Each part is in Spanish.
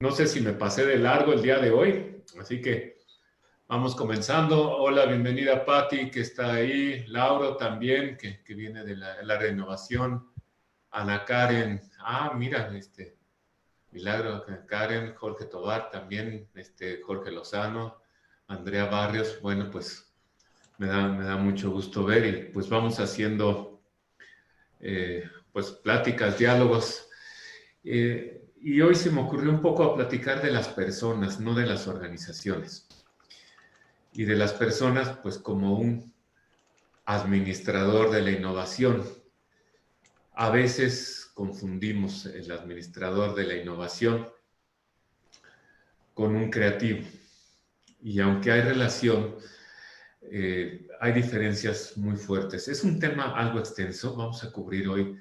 No sé si me pasé de largo el día de hoy, así que vamos comenzando. Hola, bienvenida Patti, que está ahí. Lauro también, que viene de la renovación. Ana Karen. Ah, mira, Milagro Karen, Jorge Tobar también, Jorge Lozano, Andrea Barrios. Bueno, pues me da mucho gusto ver y pues vamos haciendo pues pláticas, diálogos. Y hoy se me ocurrió un poco a platicar de las personas, no de las organizaciones. Y de las personas, pues como un administrador de la innovación. A veces confundimos el administrador de la innovación con un creativo. Y aunque hay relación, hay diferencias muy fuertes. Es un tema algo extenso. Vamos a cubrir hoy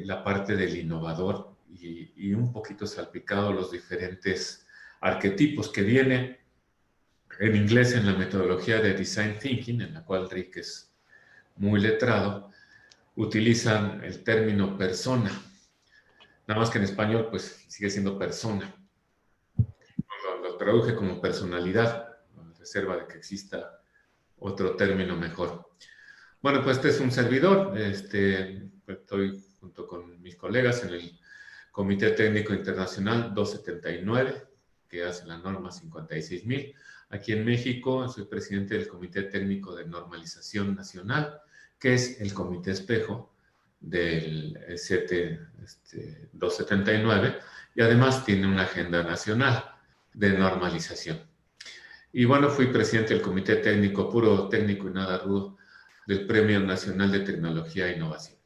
la parte del innovador y un poquito salpicado los diferentes arquetipos que viene en inglés en la metodología de Design Thinking, en la cual Rick es muy letrado, utilizan el término persona. Nada más que en español pues sigue siendo persona. Lo traduje como personalidad, a reserva de que exista otro término mejor. Bueno, pues este es un servidor. Estoy junto con mis colegas en el Comité Técnico Internacional 279, que hace la norma 56.000. Aquí en México soy presidente del Comité Técnico de Normalización Nacional, que es el comité espejo del CT 279, y además tiene una agenda nacional de normalización. Y bueno, fui presidente del Comité Técnico, puro técnico y nada rudo, del Premio Nacional de Tecnología e Innovación.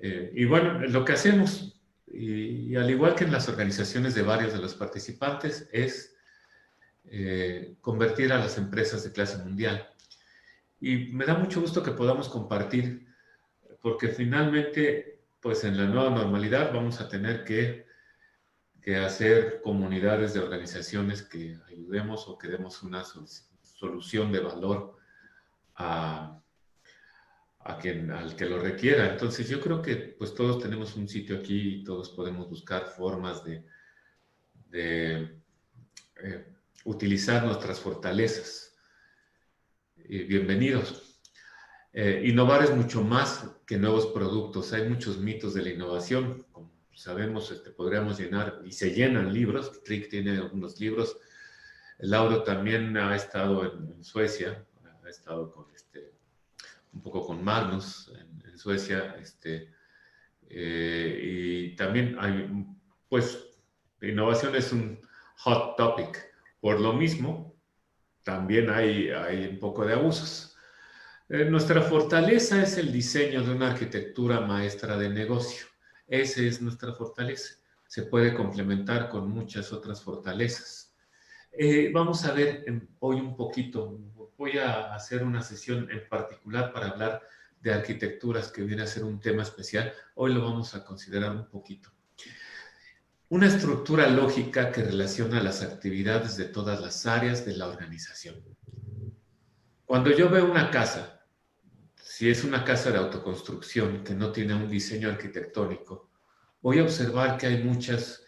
Y bueno, lo que hacemos, y al igual que en las organizaciones de varios de los participantes, es convertir a las empresas de clase mundial. Y me da mucho gusto que podamos compartir, porque finalmente, pues en la nueva normalidad vamos a tener que hacer comunidades de organizaciones que ayudemos o que demos una solución de valor al que lo requiera. Entonces yo creo que pues todos tenemos un sitio aquí y todos podemos buscar formas de utilizar nuestras fortalezas. Bienvenidos. Innovar es mucho más que nuevos productos. Hay muchos mitos de la innovación. Como sabemos, podríamos llenar, y se llenan libros. Rick tiene algunos libros. Lauro también ha estado en Suecia, ha estado con un poco con Magnus en Suecia, y también hay, pues, innovación es un hot topic. Por lo mismo, también hay un poco de abusos. Nuestra fortaleza es el diseño de una arquitectura maestra de negocio. Esa es nuestra fortaleza. Se puede complementar con muchas otras fortalezas. Vamos a ver hoy un poquito. Voy a hacer una sesión en particular para hablar de arquitecturas, que viene a ser un tema especial. Hoy lo vamos a considerar un poquito. Una estructura lógica que relaciona las actividades de todas las áreas de la organización. Cuando yo veo una casa, si es una casa de autoconstrucción que no tiene un diseño arquitectónico, voy a observar que hay muchas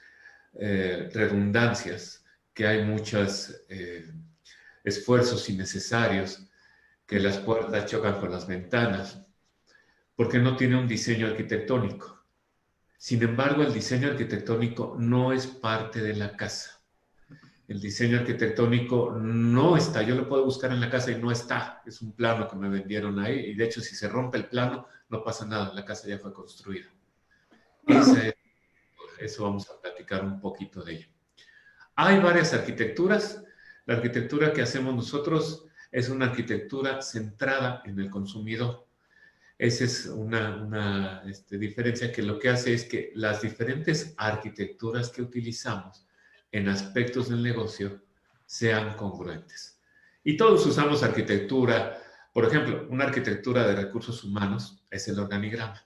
redundancias, que hay muchos esfuerzos innecesarios, que las puertas chocan con las ventanas, porque no tiene un diseño arquitectónico. Sin embargo, el diseño arquitectónico no es parte de la casa. El diseño arquitectónico no está. Yo lo puedo buscar en la casa y no está. Es un plano que me vendieron ahí, y de hecho, si se rompe el plano, no pasa nada. La casa ya fue construida. Eso vamos a platicar un poquito de ello. Hay varias arquitecturas. La arquitectura que hacemos nosotros es una arquitectura centrada en el consumidor. Esa es una diferencia, que lo que hace es que las diferentes arquitecturas que utilizamos en aspectos del negocio sean congruentes. Y todos usamos arquitectura. Por ejemplo, una arquitectura de recursos humanos es el organigrama.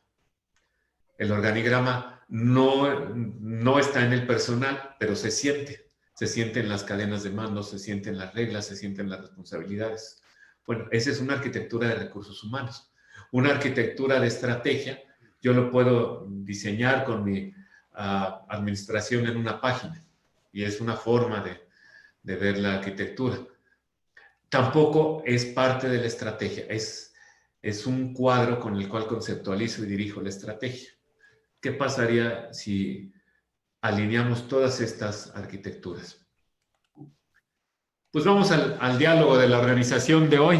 El organigrama no está en el personal, pero se siente. Se siente en las cadenas de mando, se siente en las reglas, se siente en las responsabilidades. Bueno, esa es una arquitectura de recursos humanos. Una arquitectura de estrategia, yo lo puedo diseñar con mi administración en una página. Y es una forma de ver la arquitectura. Tampoco es parte de la estrategia, es un cuadro con el cual conceptualizo y dirijo la estrategia. ¿Qué pasaría si alineamos todas estas arquitecturas? Pues vamos al diálogo de la organización de hoy,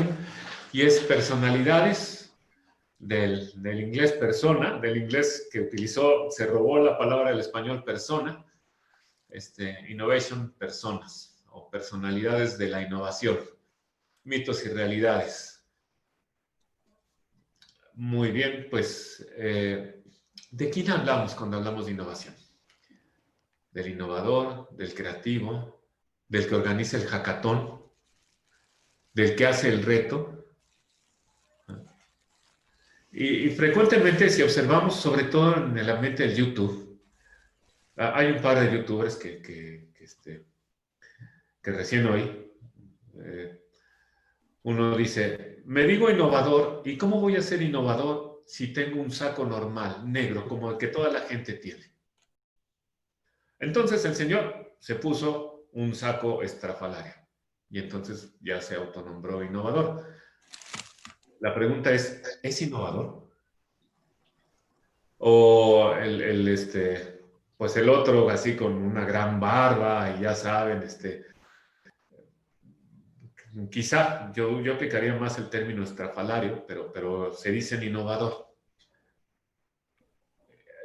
y es personalidades, del inglés persona, del inglés que utilizó, se robó la palabra del español persona, innovation, personas, o personalidades de la innovación, mitos y realidades. Muy bien, pues, ¿de quién hablamos cuando hablamos de innovación? Del innovador, del creativo, del que organiza el hackathon, del que hace el reto. Y frecuentemente, si observamos, sobre todo en el ambiente del YouTube, hay un par de youtubers que recién oí. Uno dice, me digo innovador, ¿y cómo voy a ser innovador si tengo un saco normal, negro, como el que toda la gente tiene? Entonces el señor se puso un saco estrafalario y entonces ya se autonombró innovador. La pregunta ¿es innovador? O pues el otro así con una gran barba y ya saben, quizá yo aplicaría más el término estrafalario, pero se dicen innovador.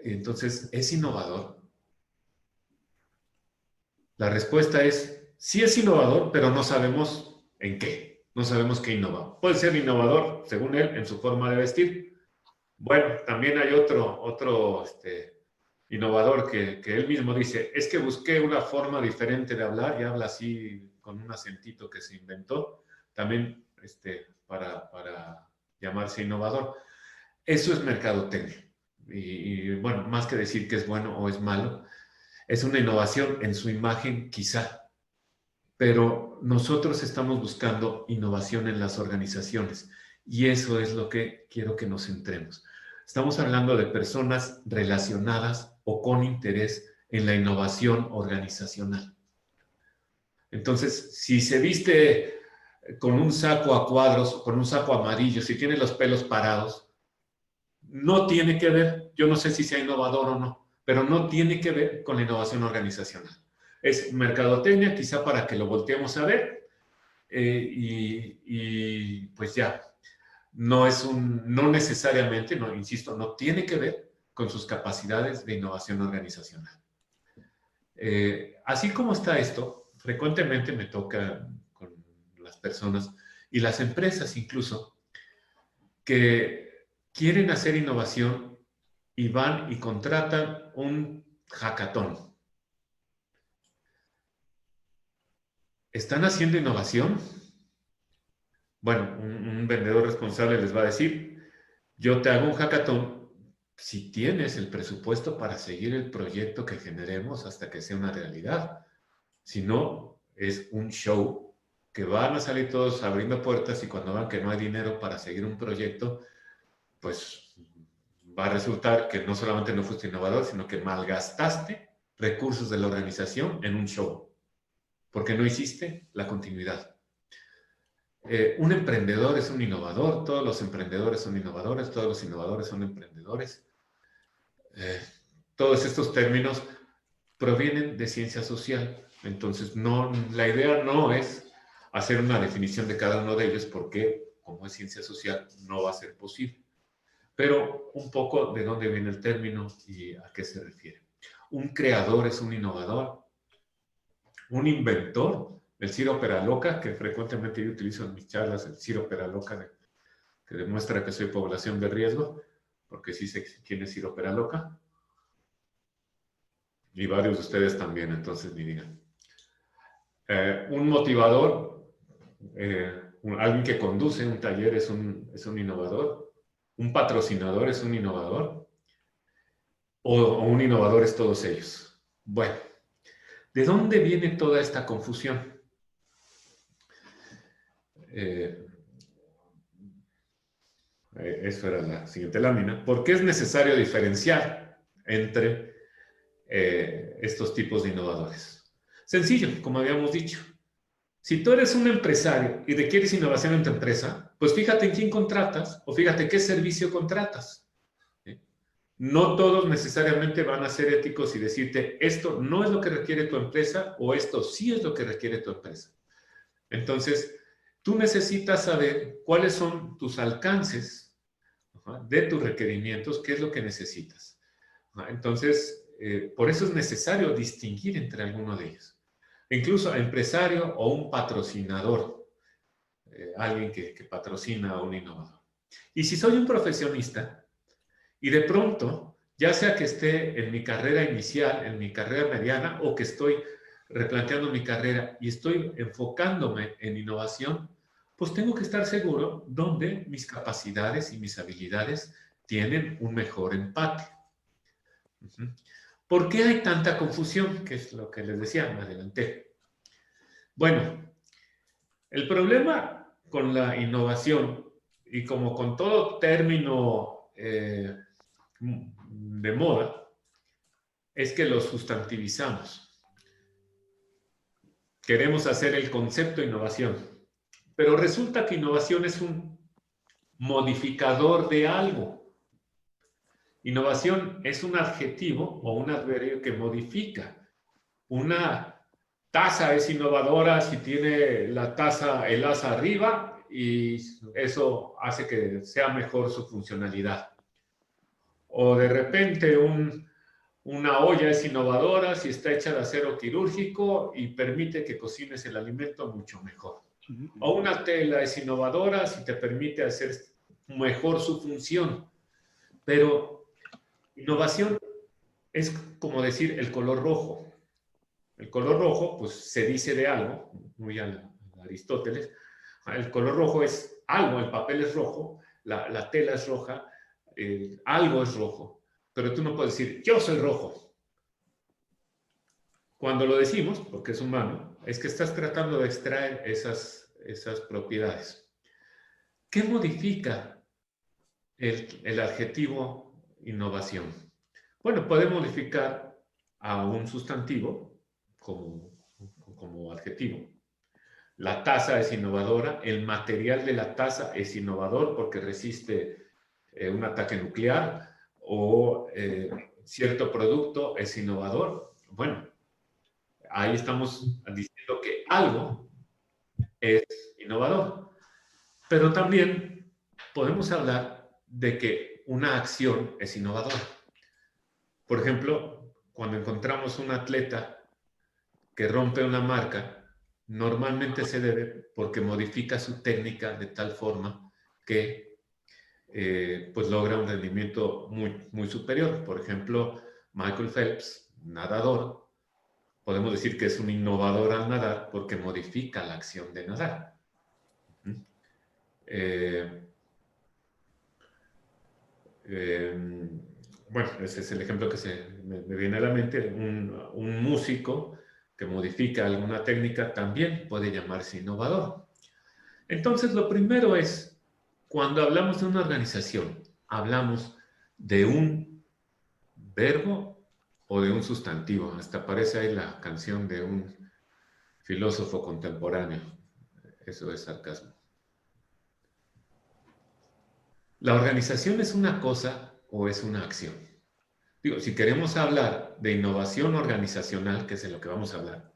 Y entonces, ¿es innovador? La respuesta es, sí es innovador, pero no sabemos en qué. No sabemos qué innova. Puede ser innovador, según él, en su forma de vestir. Bueno, también hay otro innovador que él mismo dice, es que busqué una forma diferente de hablar y habla así con un acentito que se inventó, también para llamarse innovador. Eso es mercadotecnia. Y bueno, más que decir que es bueno o es malo, es una innovación en su imagen quizá, pero nosotros estamos buscando innovación en las organizaciones y eso es lo que quiero que nos centremos. Estamos hablando de personas relacionadas o con interés en la innovación organizacional. Entonces, si se viste con un saco a cuadros, con un saco amarillo, si tiene los pelos parados, no tiene que ver, yo no sé si sea innovador o no, pero no tiene que ver con la innovación organizacional. Es mercadotecnia, quizá para que lo volteemos a ver, y pues ya, no necesariamente, no, insisto, no tiene que ver con sus capacidades de innovación organizacional. Así como está esto, frecuentemente me toca con las personas y las empresas incluso, que quieren hacer innovación y van y contratan un hackathon. ¿Están haciendo innovación? Bueno, un vendedor responsable les va a decir, yo te hago un hackathon si tienes el presupuesto para seguir el proyecto que generemos hasta que sea una realidad. Si no, es un show que van a salir todos abriendo puertas y cuando vean que no hay dinero para seguir un proyecto, pues va a resultar que no solamente no fuiste innovador, sino que malgastaste recursos de la organización en un show, porque no hiciste la continuidad. Un emprendedor es un innovador, todos los emprendedores son innovadores, todos los innovadores son emprendedores. Todos estos términos provienen de ciencia social, entonces la idea no es hacer una definición de cada uno de ellos porque, como es ciencia social, no va a ser posible. Pero un poco de dónde viene el término y a qué se refiere. Un creador es un innovador, un inventor, el Ciro Peraloca, que frecuentemente yo utilizo en mis charlas, el Ciro Peraloca, que demuestra que soy población de riesgo, porque sí sé quién es Ciro Peraloca, y varios de ustedes también, entonces ni digan. Un motivador, alguien que conduce un taller es un innovador, un patrocinador es un innovador, o un innovador es todos ellos. Bueno, ¿de dónde viene toda esta confusión? Eso era la siguiente lámina. ¿Por qué es necesario diferenciar entre estos tipos de innovadores? Sencillo, como habíamos dicho. Si tú eres un empresario y requieres innovación en tu empresa, pues fíjate en quién contratas o fíjate qué servicio contratas. ¿Sí? No todos necesariamente van a ser éticos y decirte esto no es lo que requiere tu empresa o esto sí es lo que requiere tu empresa. Entonces, tú necesitas saber cuáles son tus alcances, ajá, de tus requerimientos, qué es lo que necesitas. Ajá, entonces, por eso es necesario distinguir entre alguno de ellos. Incluso empresario o un patrocinador, alguien que patrocina a un innovador. Y si soy un profesionista y de pronto, ya sea que esté en mi carrera inicial, en mi carrera mediana o que estoy replanteando mi carrera y estoy enfocándome en innovación, pues tengo que estar seguro donde mis capacidades y mis habilidades tienen un mejor empate. ¿Por qué hay tanta confusión? Que es lo que les decía, me adelanté. Bueno, el problema con la innovación y como con todo término de moda es que lo sustantivizamos. Queremos hacer el concepto innovación, pero resulta que innovación es un modificador de algo. Innovación es un adjetivo o un adverbio que modifica. Una taza es innovadora si tiene la taza, el asa arriba, y eso hace que sea mejor su funcionalidad. O de repente una olla es innovadora si está hecha de acero quirúrgico y permite que cocines el alimento mucho mejor. O una tela es innovadora si te permite hacer mejor su función. Pero innovación es como decir el color rojo. El color rojo, pues se dice de algo, muy a Aristóteles, el color rojo es algo, el papel es rojo, la tela es roja, algo es rojo, pero tú no puedes decir, yo soy rojo. Cuando lo decimos, porque es humano, es que estás tratando de extraer esas propiedades. ¿Qué modifica el adjetivo innovación? Bueno, puede modificar a un sustantivo como adjetivo. La taza es innovadora, el material de la taza es innovador porque resiste un ataque nuclear o cierto producto es innovador. Bueno, ahí estamos diciendo que algo es innovador, pero también podemos hablar de que una acción es innovadora. Por ejemplo, cuando encontramos un atleta que rompe una marca, normalmente se debe porque modifica su técnica de tal forma que pues logra un rendimiento muy superior. Por ejemplo, Michael Phelps, nadador, podemos decir que es un innovador al nadar porque modifica la acción de nadar. Bueno, ese es el ejemplo que me viene a la mente. Un músico que modifica alguna técnica también puede llamarse innovador. Entonces, lo primero es, cuando hablamos de una organización, ¿hablamos de un verbo o de un sustantivo? Hasta aparece ahí la canción de un filósofo contemporáneo. Eso es sarcasmo. ¿La organización es una cosa o es una acción? Digo, si queremos hablar de innovación organizacional, que es de lo que vamos a hablar,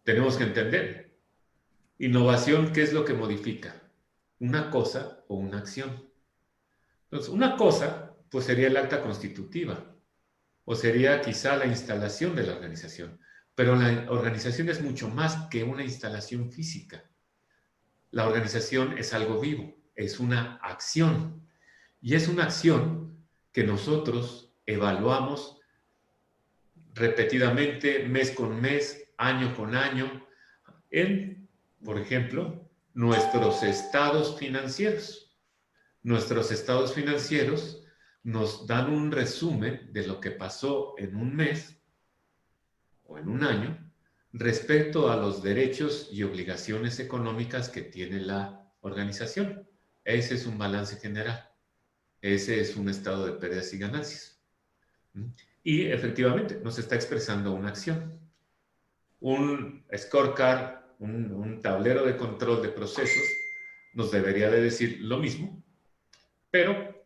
tenemos que entender, innovación, ¿qué es lo que modifica? ¿Una cosa o una acción? Entonces, una cosa, pues sería el acta constitutiva, o sería quizá la instalación de la organización, pero la organización es mucho más que una instalación física. La organización es algo vivo, es una acción, y es una acción que nosotros evaluamos repetidamente, mes con mes, año con año, en, por ejemplo, nuestros estados financieros. Nuestros estados financieros nos dan un resumen de lo que pasó en un mes o en un año respecto a los derechos y obligaciones económicas que tiene la organización. Ese es un balance general. Ese es un estado de pérdidas y ganancias. Y efectivamente nos está expresando una acción. Un scorecard, un tablero de control de procesos, nos debería de decir lo mismo, pero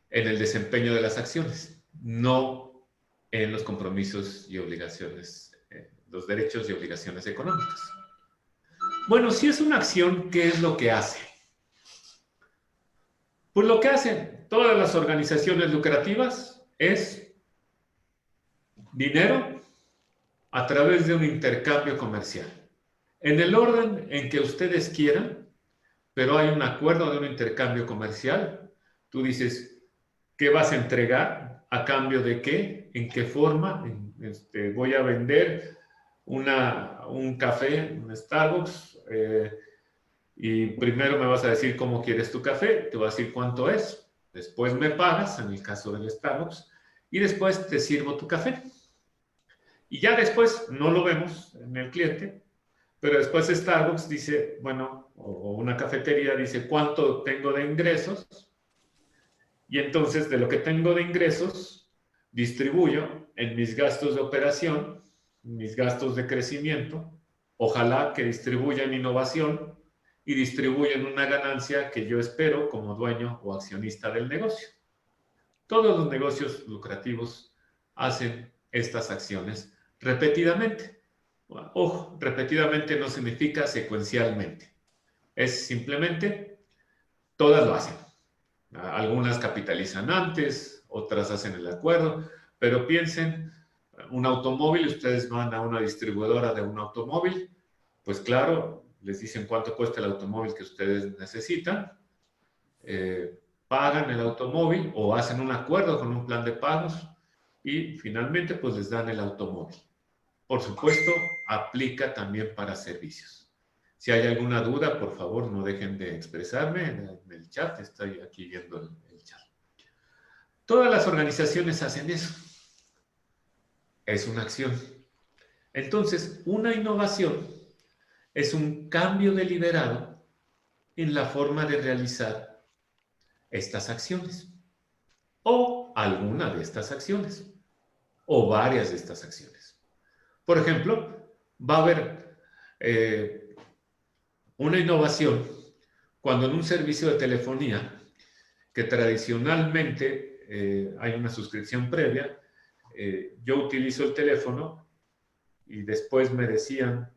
en el desempeño de las acciones, no en los compromisos y obligaciones, los derechos y obligaciones económicas. Bueno, si es una acción, ¿qué es lo que hace? Pues lo que hacen todas las organizaciones lucrativas es dinero a través de un intercambio comercial. En el orden en que ustedes quieran, pero hay un acuerdo de un intercambio comercial. Tú dices, ¿qué vas a entregar? ¿A cambio de qué? ¿En qué forma? Voy a vender un café, un Starbucks, y primero me vas a decir cómo quieres tu café, te voy a decir cuánto es, después me pagas, en el caso del Starbucks, y después te sirvo tu café. Y ya después no lo vemos en el cliente, pero después Starbucks dice, bueno, o una cafetería dice cuánto tengo de ingresos, y entonces de lo que tengo de ingresos distribuyo en mis gastos de operación, mis gastos de crecimiento, ojalá que distribuya en innovación y distribuya en una ganancia que yo espero como dueño o accionista del negocio. Todos los negocios lucrativos hacen estas acciones repetidamente. Ojo, repetidamente no significa secuencialmente. Es simplemente, todas lo hacen. Algunas capitalizan antes, otras hacen el acuerdo, pero piensen, un automóvil, ustedes van a una distribuidora de un automóvil, pues claro, les dicen cuánto cuesta el automóvil que ustedes necesitan, pagan el automóvil o hacen un acuerdo con un plan de pagos y finalmente pues les dan el automóvil. Por supuesto, aplica también para servicios. Si hay alguna duda, por favor, no dejen de expresarme en el chat. Estoy aquí viendo el chat. Todas las organizaciones hacen eso. Es una acción. Entonces, una innovación es un cambio deliberado en la forma de realizar estas acciones o alguna de estas acciones o varias de estas acciones. Por ejemplo, va a haber una innovación cuando en un servicio de telefonía que tradicionalmente hay una suscripción previa, yo utilizo el teléfono y después me decían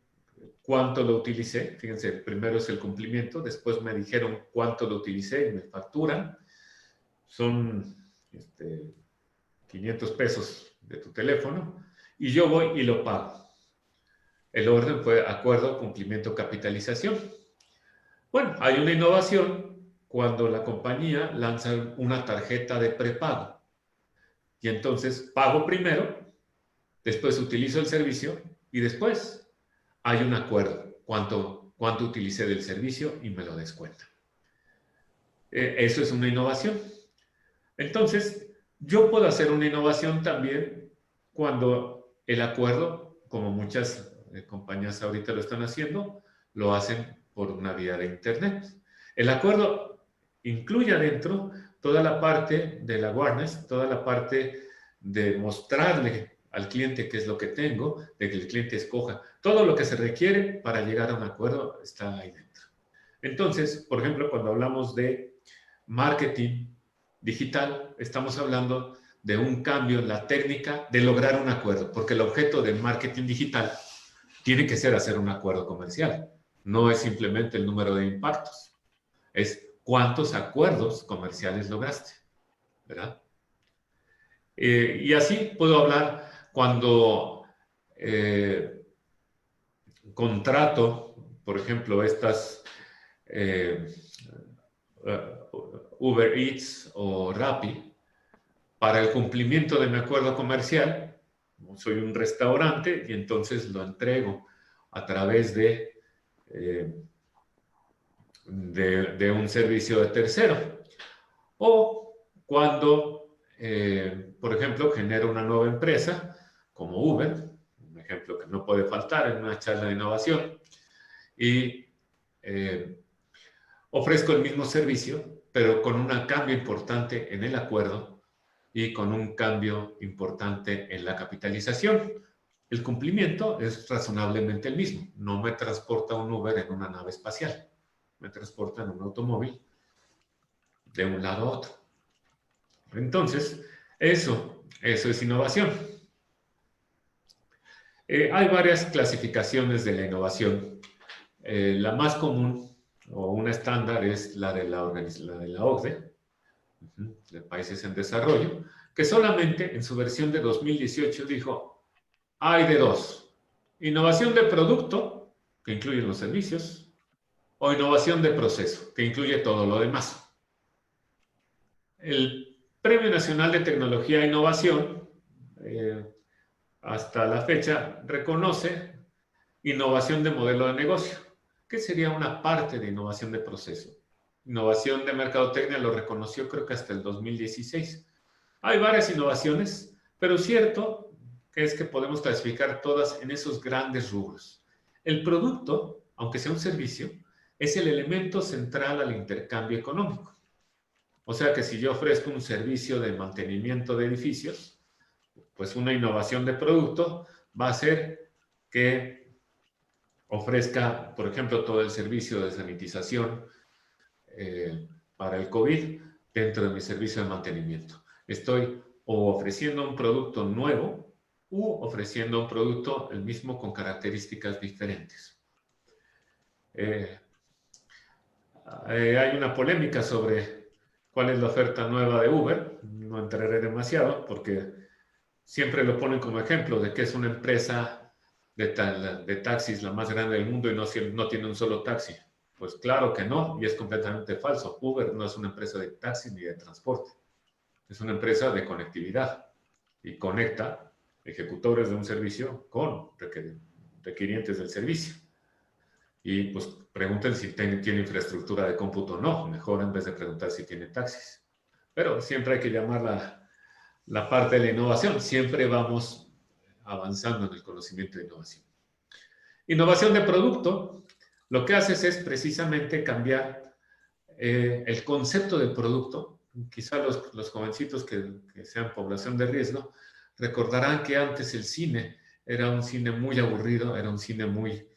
cuánto lo utilicé. Fíjense, primero es el cumplimiento, después me dijeron cuánto lo utilicé y me facturan. Son 500 pesos de tu teléfono y yo voy y lo pago. El orden fue acuerdo, cumplimiento, capitalización. Bueno, hay una innovación cuando la compañía lanza una tarjeta de prepago. Y entonces pago primero, después utilizo el servicio y después hay un acuerdo, cuánto utilicé del servicio y me lo descuentan. Eso es una innovación. Entonces, yo puedo hacer una innovación también cuando el acuerdo, como muchas compañías ahorita lo están haciendo, lo hacen por una vía de Internet. El acuerdo incluye adentro toda la parte de la awareness, toda la parte de mostrarle al cliente qué es lo que tengo, de que el cliente escoja. Todo lo que se requiere para llegar a un acuerdo está ahí dentro. Entonces, por ejemplo, cuando hablamos de marketing digital, estamos hablando de un cambio en la técnica de lograr un acuerdo, porque el objeto del marketing digital tiene que ser hacer un acuerdo comercial. No es simplemente el número de impactos, es cuántos acuerdos comerciales lograste, ¿verdad? Y así puedo hablar cuando contrato, por ejemplo, estas Uber Eats o Rappi para el cumplimiento de mi acuerdo comercial. Soy un restaurante y entonces lo entrego a través de un servicio de tercero. O cuando, por ejemplo, genero una nueva empresa como Uber, un ejemplo que no puede faltar en una charla de innovación, y ofrezco el mismo servicio, pero con un cambio importante en el acuerdo, y con un cambio importante en la capitalización. El cumplimiento es razonablemente el mismo. No me transporta un Uber en una nave espacial. Me transporta en un automóvil de un lado a otro. Entonces, eso es innovación. Hay varias clasificaciones de la innovación. La más común o una estándar es la de la OCDE, de países en desarrollo, que solamente en su versión de 2018 dijo, hay de dos, innovación de producto, que incluye los servicios, o innovación de proceso, que incluye todo lo demás. El Premio Nacional de Tecnología e Innovación, hasta la fecha, reconoce innovación de modelo de negocio, que sería una parte de innovación de proceso. Innovación de mercadotecnia lo reconoció creo que hasta el 2016. Hay varias innovaciones, pero cierto que es que podemos clasificar todas en esos grandes rubros. El producto, aunque sea un servicio, es el elemento central al intercambio económico. O sea que si yo ofrezco un servicio de mantenimiento de edificios, pues una innovación de producto va a ser que ofrezca, por ejemplo, todo el servicio de sanitización para el COVID dentro de mi servicio de mantenimiento. Estoy o ofreciendo un producto nuevo u ofreciendo un producto el mismo con características diferentes. Hay una polémica sobre cuál es la oferta nueva de Uber. No entraré demasiado porque siempre lo ponen como ejemplo de que es una empresa de taxis la más grande del mundo y no tiene un solo taxi. Pues claro que no, y es completamente falso. Uber no es una empresa de taxis ni de transporte. Es una empresa de conectividad y conecta ejecutores de un servicio con requirientes del servicio. Y pues pregunten si tiene infraestructura de cómputo o no. Mejor en vez de preguntar si tiene taxis. Pero siempre hay que llamar la parte de la innovación. Siempre vamos avanzando en el conocimiento de innovación. Innovación de producto, lo que haces es precisamente cambiar el concepto del producto. Quizá los jovencitos que sean población de riesgo recordarán que antes el cine era un cine muy aburrido, era un cine muy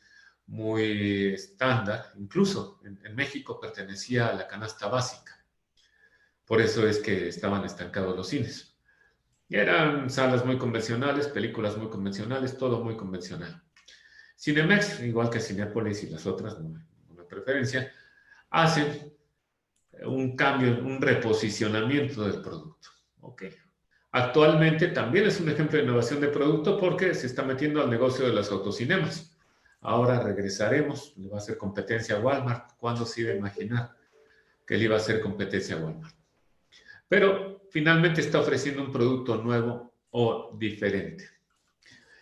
estándar. Incluso en México pertenecía a la canasta básica. Por eso es que estaban estancados los cines. Y eran salas muy convencionales, películas muy convencionales, todo muy convencional. Cinemex, igual que Cinépolis y las otras, no hay preferencia, hacen un cambio, un reposicionamiento del producto. Okay. Actualmente también es un ejemplo de innovación de producto porque se está metiendo al negocio de los autocinemas. Ahora regresaremos, le va a hacer competencia a Walmart. ¿Cuándo se iba a imaginar que le iba a hacer competencia a Walmart? Pero finalmente está ofreciendo un producto nuevo o diferente.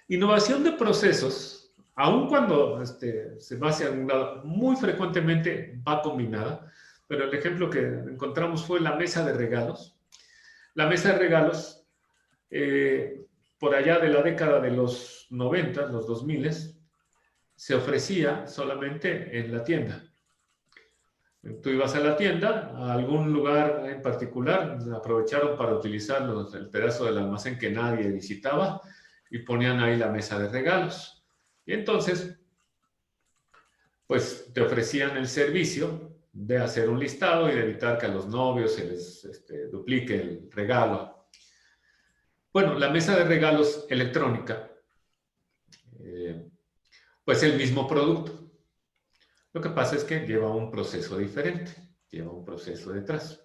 Innovación de procesos, aun cuando se va hacia un lado, muy frecuentemente va combinada, pero el ejemplo que encontramos fue la mesa de regalos. La mesa de regalos, por allá de la década de los 90, los 2000, se ofrecía solamente en la tienda. Tú ibas a la tienda, a algún lugar en particular, aprovecharon para utilizar el pedazo del almacén que nadie visitaba y ponían ahí la mesa de regalos. Y entonces, pues te ofrecían el servicio de hacer un listado y de evitar que a los novios se les duplique el regalo. Bueno, la mesa de regalos electrónica, pues el mismo producto. Lo que pasa es que lleva un proceso diferente, lleva un proceso detrás.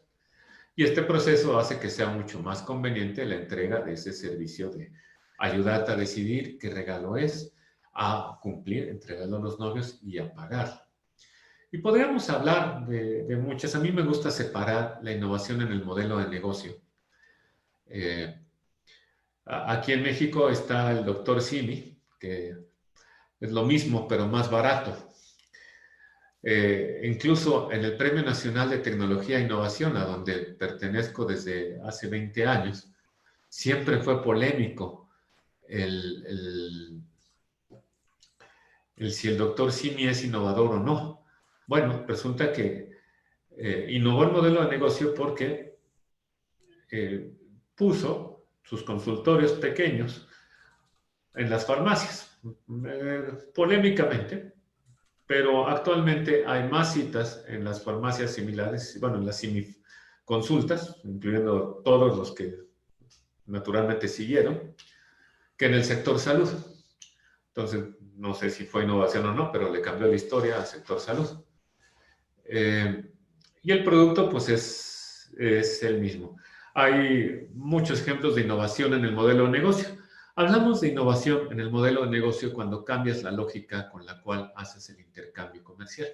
Y este proceso hace que sea mucho más conveniente la entrega de ese servicio de ayudarte a decidir qué regalo es, a cumplir, entregarlo a los novios y a pagar. Y podríamos hablar de muchas. A mí me gusta separar la innovación en el modelo de negocio. Aquí en México está el doctor Simi, que es lo mismo, pero más barato. Incluso en el Premio Nacional de Tecnología e Innovación, a donde pertenezco desde hace 20 años, siempre fue polémico si el doctor Simi es innovador o no. Bueno, resulta que innovó el modelo de negocio porque puso sus consultorios pequeños en las farmacias, polémicamente, pero actualmente hay más citas en las farmacias similares, bueno, en las simiconsultas, incluyendo todos los que naturalmente siguieron, que en el sector salud. Entonces, no sé si fue innovación o no, pero le cambió la historia al sector salud. Y el producto, pues, es el mismo. Hay muchos ejemplos de innovación en el modelo de negocio. Hablamos de innovación en el modelo de negocio cuando cambias la lógica con la cual haces el intercambio comercial.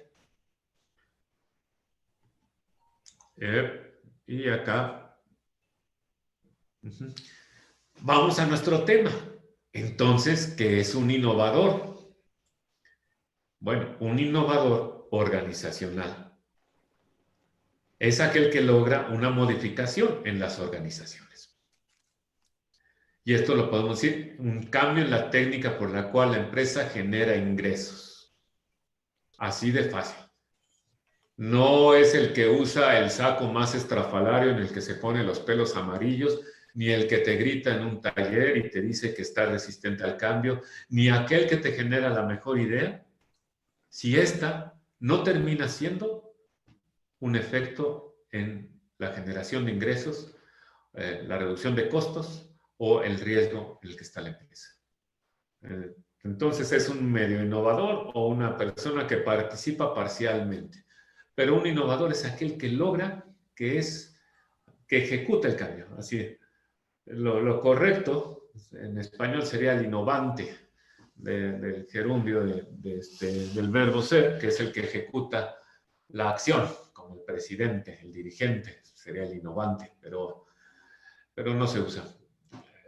Y acá vamos a nuestro tema. Entonces, ¿qué es un innovador? Bueno, un innovador organizacional es aquel que logra una modificación en las organizaciones. Y esto lo podemos decir, un cambio en la técnica por la cual la empresa genera ingresos. Así de fácil. No es el que usa el saco más estrafalario en el que se pone los pelos amarillos, ni el que te grita en un taller y te dice que está resistente al cambio, ni aquel que te genera la mejor idea, si esta no termina siendo un efecto en la generación de ingresos, la reducción de costos o el riesgo en el que está la empresa. Entonces es un medio innovador o una persona que participa parcialmente. Pero un innovador es aquel que logra, que ejecuta el cambio. Así, lo correcto en español sería el innovante, del gerundio del verbo ser, que es el que ejecuta la acción, como el presidente, el dirigente, sería el innovante, pero no se usa.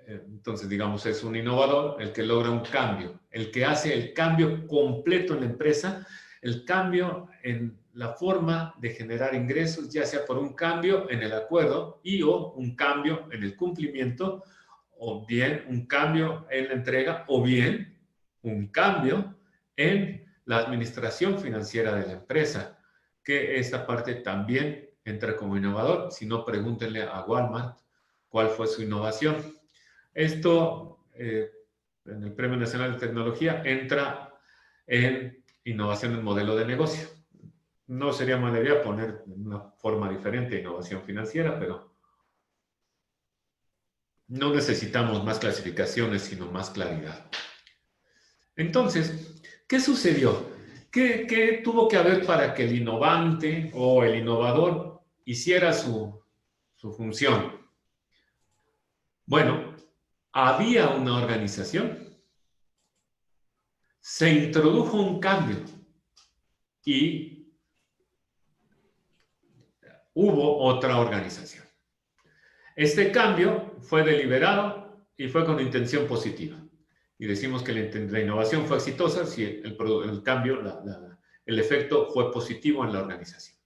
Entonces, digamos, es un innovador el que logra un cambio, el que hace el cambio completo en la empresa, el cambio en la forma de generar ingresos, ya sea por un cambio en el acuerdo y o un cambio en el cumplimiento, o bien un cambio en la entrega, o bien un cambio en la administración financiera de la empresa, que esta parte también entra como innovador. Si no, pregúntenle a Walmart cuál fue su innovación. Esto, en el Premio Nacional de Tecnología, entra en innovación en modelo de negocio. No sería mala idea poner una forma diferente innovación financiera, pero no necesitamos más clasificaciones, sino más claridad. Entonces, ¿qué sucedió? ¿Qué tuvo que haber para que el innovante o el innovador hiciera su función? Bueno, había una organización, se introdujo un cambio y hubo otra organización. Este cambio fue deliberado y fue con intención positiva. Y decimos que la innovación fue exitosa si el cambio, el efecto fue positivo en la organización.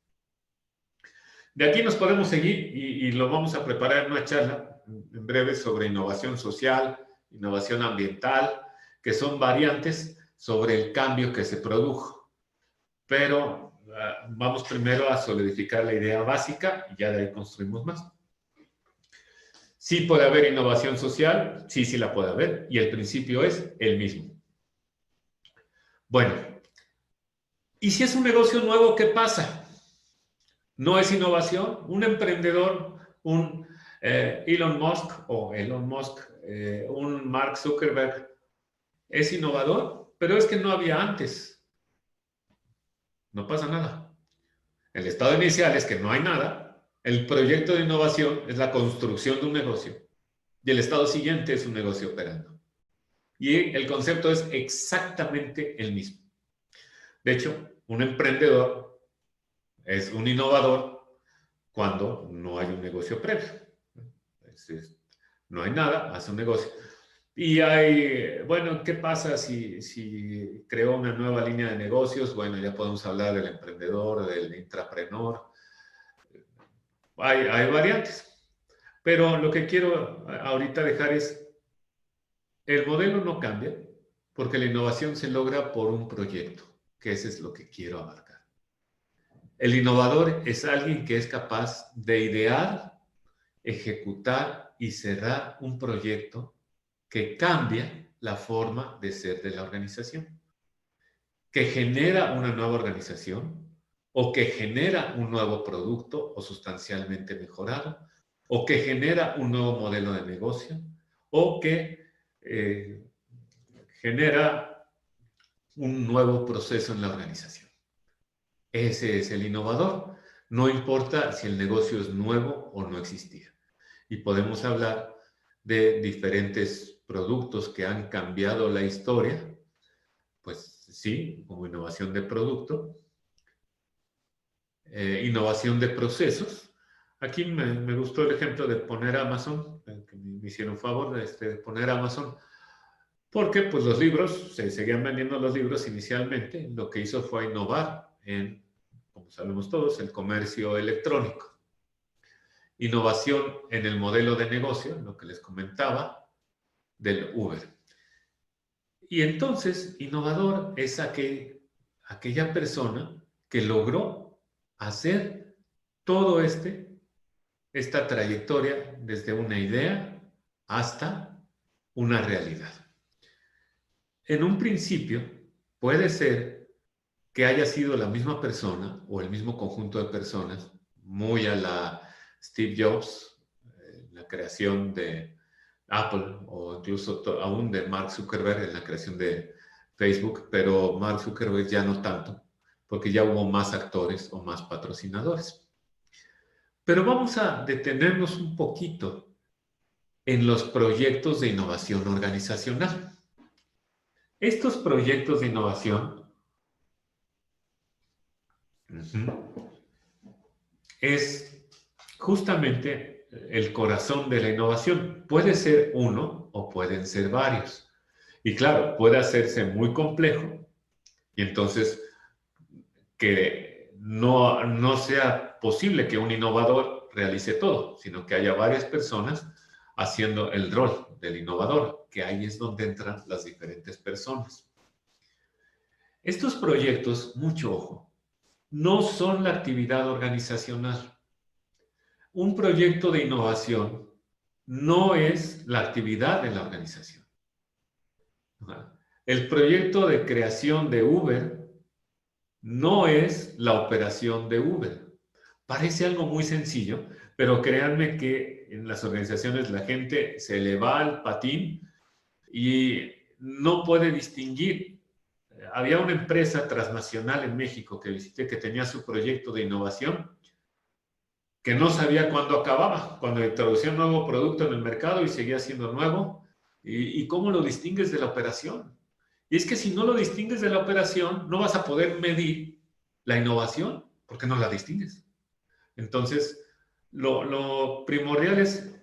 De aquí nos podemos seguir y lo vamos a preparar en una charla en breve sobre innovación social, innovación ambiental, que son variantes sobre el cambio que se produjo. Pero vamos primero a solidificar la idea básica y ya de ahí construimos más. Sí puede haber innovación social, sí la puede haber, y el principio es el mismo. Bueno, ¿y si es un negocio nuevo, qué pasa? ¿No es innovación? Un emprendedor, un Elon Musk, un Mark Zuckerberg, ¿es innovador? Pero es que no había antes. No pasa nada. El estado inicial es que no hay nada. El proyecto de innovación es la construcción de un negocio. Y el estado siguiente es un negocio operando. Y el concepto es exactamente el mismo. De hecho, un emprendedor es un innovador cuando no hay un negocio previo. No hay nada, hace un negocio. Y bueno, ¿qué pasa si creo una nueva línea de negocios? Bueno, ya podemos hablar del emprendedor, del intrapreneur. Hay variantes. Pero lo que quiero ahorita dejar es, el modelo no cambia porque la innovación se logra por un proyecto, que ese es lo que quiero abarcar. El innovador es alguien que es capaz de idear, ejecutar y cerrar un proyecto que cambia la forma de ser de la organización, que genera una nueva organización o que genera un nuevo producto o sustancialmente mejorado, o que genera un nuevo modelo de negocio, o que genera un nuevo proceso en la organización. Ese es el innovador. No importa si el negocio es nuevo o no existía. Y podemos hablar de diferentes productos que han cambiado la historia, pues sí, como innovación de producto, innovación de procesos. Aquí me gustó el ejemplo de poner Amazon, que me hicieron favor de poner Amazon, porque pues los libros, se seguían vendiendo los libros inicialmente, lo que hizo fue innovar en, como sabemos todos, el comercio electrónico. Innovación en el modelo de negocio, lo que les comentaba, del Uber. Y entonces, innovador es aquella persona que logró hacer todo esta trayectoria desde una idea hasta una realidad. En un principio, puede ser que haya sido la misma persona o el mismo conjunto de personas, muy a la Steve Jobs, la creación de Apple, o incluso aún de Mark Zuckerberg en la creación de Facebook, pero Mark Zuckerberg ya no tanto, porque ya hubo más actores o más patrocinadores. Pero vamos a detenernos un poquito en los proyectos de innovación organizacional. Estos proyectos de innovación es justamente el corazón de la innovación. Puede ser uno o pueden ser varios. Y claro, puede hacerse muy complejo y entonces que no sea posible que un innovador realice todo, sino que haya varias personas haciendo el rol del innovador, que ahí es donde entran las diferentes personas. Estos proyectos, mucho ojo, no son la actividad organizacional. Un proyecto de innovación no es la actividad de la organización. El proyecto de creación de Uber no es la operación de Uber. Parece algo muy sencillo, pero créanme que en las organizaciones la gente se le va al patín y no puede distinguir. Había una empresa transnacional en México que visité que tenía su proyecto de innovación que no sabía cuándo acababa, cuando introducía un nuevo producto en el mercado y seguía siendo nuevo. ¿Y cómo lo distingues de la operación? Y es que si no lo distingues de la operación, no vas a poder medir la innovación porque no la distingues. Entonces, lo primordial es,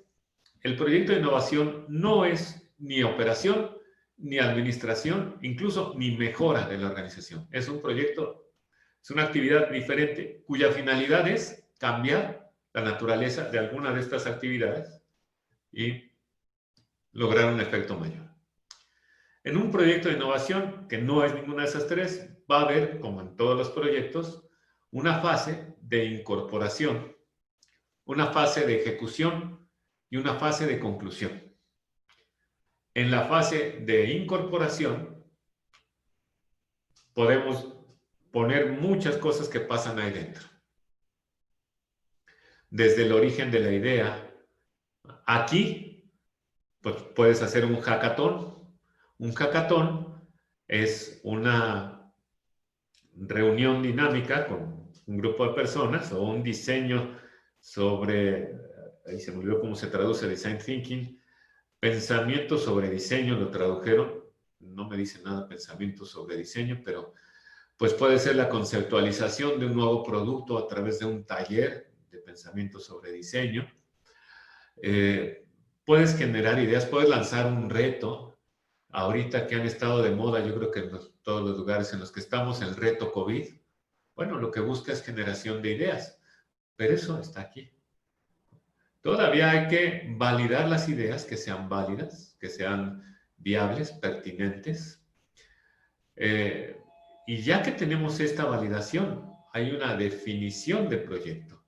el proyecto de innovación no es ni operación, ni administración, incluso ni mejora de la organización. Es un proyecto, es una actividad diferente cuya finalidad es cambiar la naturaleza de alguna de estas actividades y lograr un efecto mayor. En un proyecto de innovación, que no es ninguna de esas tres, va a haber, como en todos los proyectos, una fase de incorporación, una fase de ejecución y una fase de conclusión. En la fase de incorporación podemos poner muchas cosas que pasan ahí dentro. Desde el origen de la idea. Aquí pues, puedes hacer un hackathon. Un hackathon es una reunión dinámica con un grupo de personas o un diseño sobre, ahí se me olvidó cómo se traduce design thinking, pensamiento sobre diseño, lo tradujeron, no me dice nada pensamiento sobre diseño, pero pues puede ser la conceptualización de un nuevo producto a través de un taller de pensamiento sobre diseño. Puedes generar ideas, puedes lanzar un reto. Ahorita que han estado de moda, yo creo que en todos los lugares en los que estamos, el reto COVID, bueno, lo que busca es generación de ideas, pero eso está aquí. Todavía hay que validar las ideas, que sean válidas, que sean viables, pertinentes. Y ya que tenemos esta validación, hay una definición de proyecto.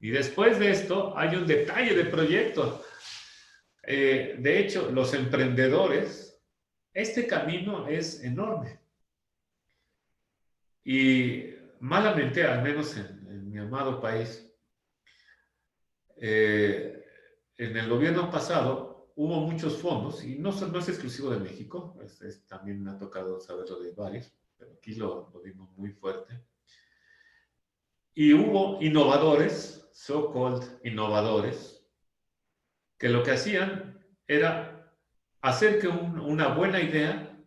Y después de esto, hay un detalle de proyecto. De hecho, los emprendedores, este camino es enorme. Y malamente, al menos en mi amado país, en el gobierno pasado hubo muchos fondos, y no es exclusivo de México, también me ha tocado saberlo de varios, pero aquí lo vimos muy fuerte. Y hubo innovadores, so-called innovadores, que lo que hacían era hacer que una buena idea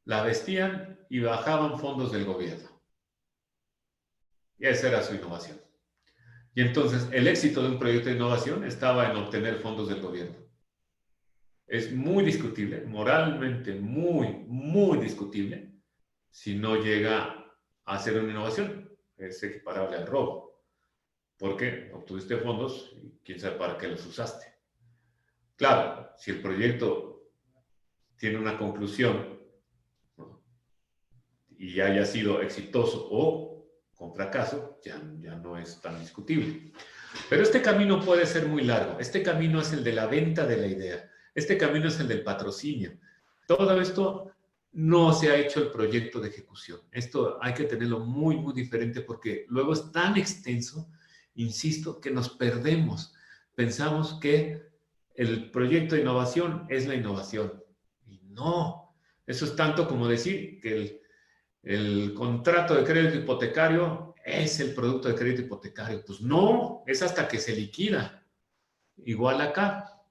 la vestían y bajaban fondos del gobierno. Y esa era su innovación. Y entonces el éxito de un proyecto de innovación estaba en obtener fondos del gobierno. Es muy discutible, moralmente muy discutible, si no llega a ser una innovación. Es equiparable al robo. Porque obtuviste fondos y quién sabe para qué los usaste. Claro, si el proyecto tiene una conclusión, ¿no?, y haya sido exitoso o con fracaso, ya no es tan discutible. Pero este camino puede ser muy largo. Este camino es el de la venta de la idea. Este camino es el del patrocinio. Todo esto no se ha hecho el proyecto de ejecución. Esto hay que tenerlo muy diferente porque luego es tan extenso, insisto, que nos perdemos. Pensamos que el proyecto de innovación es la innovación. Y no. Eso es tanto como decir que el contrato de crédito hipotecario es el producto de crédito hipotecario. Pues no, es hasta que se liquida. Igual acá,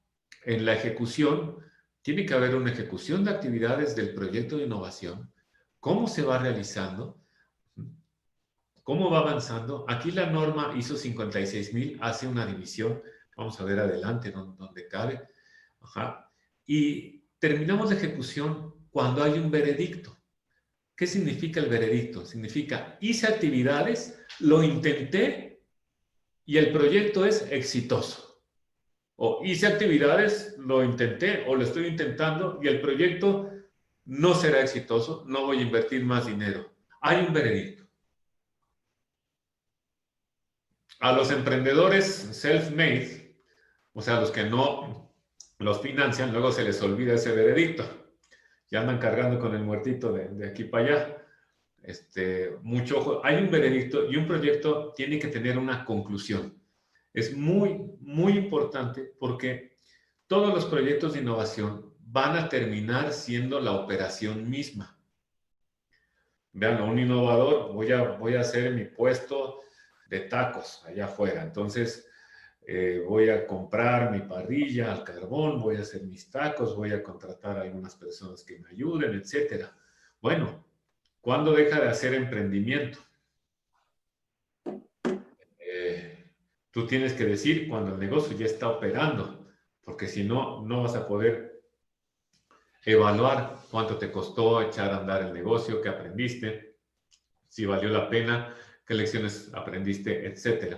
en la ejecución, tiene que haber una ejecución de actividades del proyecto de innovación, cómo se va realizando, cómo va avanzando. Aquí la norma ISO 56000 hace una división, vamos a ver adelante donde cabe. Ajá. Y terminamos la ejecución cuando hay un veredicto. ¿Qué significa el veredicto? Significa, hice actividades, lo intenté y el proyecto es exitoso. O hice actividades, lo intenté o lo estoy intentando y el proyecto no será exitoso, no voy a invertir más dinero. Hay un veredicto. A los emprendedores self-made, o sea, los que no los financian, luego se les olvida ese veredicto. Ya andan cargando con el muertito de aquí para allá. Mucho ojo. Hay un veredicto y un proyecto tiene que tener una conclusión. Es muy importante porque todos los proyectos de innovación van a terminar siendo la operación misma. Vean, un innovador, voy a hacer mi puesto de tacos allá afuera. Entonces, voy a comprar mi parrilla al carbón, voy a hacer mis tacos, voy a contratar a algunas personas que me ayuden, etc. Bueno, ¿cuándo deja de hacer emprendimiento? Tú tienes que decir cuando el negocio ya está operando, porque si no, no vas a poder evaluar cuánto te costó echar a andar el negocio, qué aprendiste, si valió la pena, qué lecciones aprendiste, etc.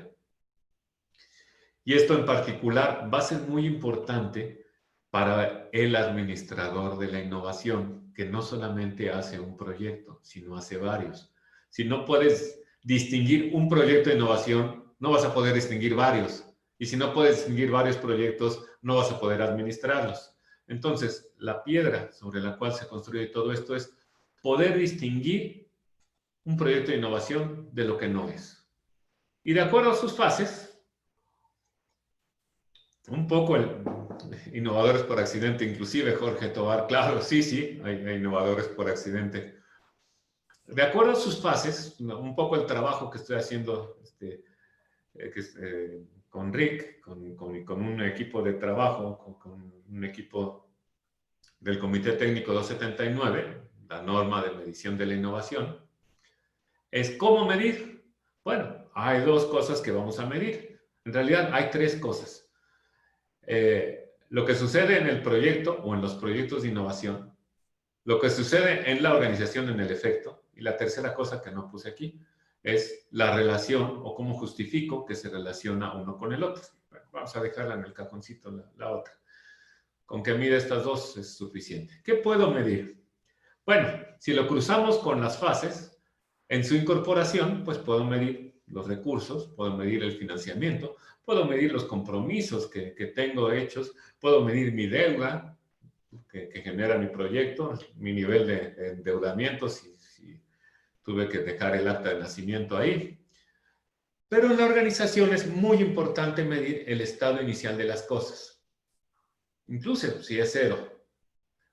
Y esto en particular va a ser muy importante para el administrador de la innovación, que no solamente hace un proyecto, sino hace varios. Si no puedes distinguir un proyecto de innovación, no vas a poder distinguir varios. Y si no puedes distinguir varios proyectos, no vas a poder administrarlos. Entonces, la piedra sobre la cual se construye todo esto es poder distinguir un proyecto de innovación de lo que no es. Y de acuerdo a sus fases, un poco innovadores por accidente, inclusive Jorge Tobar, claro, sí, hay innovadores por accidente. De acuerdo a sus fases, un poco el trabajo que estoy haciendo con Rick, con un equipo de trabajo, con un equipo del Comité Técnico 279, la norma de medición de la innovación, es cómo medir. Bueno, hay dos cosas que vamos a medir. En realidad hay tres cosas. Lo que sucede en el proyecto o en los proyectos de innovación, lo que sucede en la organización en el efecto, y la tercera cosa que no puse aquí es la relación o cómo justifico que se relaciona uno con el otro. Bueno, vamos a dejarla en el cajoncito la otra. Con que mide estas dos es suficiente. ¿Qué puedo medir? Bueno, si lo cruzamos con las fases, en su incorporación, pues puedo medir los recursos, puedo medir el financiamiento, puedo medir los compromisos que tengo hechos, puedo medir mi deuda que genera mi proyecto, mi nivel de endeudamiento, si tuve que dejar el acta de nacimiento ahí. Pero en la organización es muy importante medir el estado inicial de las cosas. Incluso si es cero.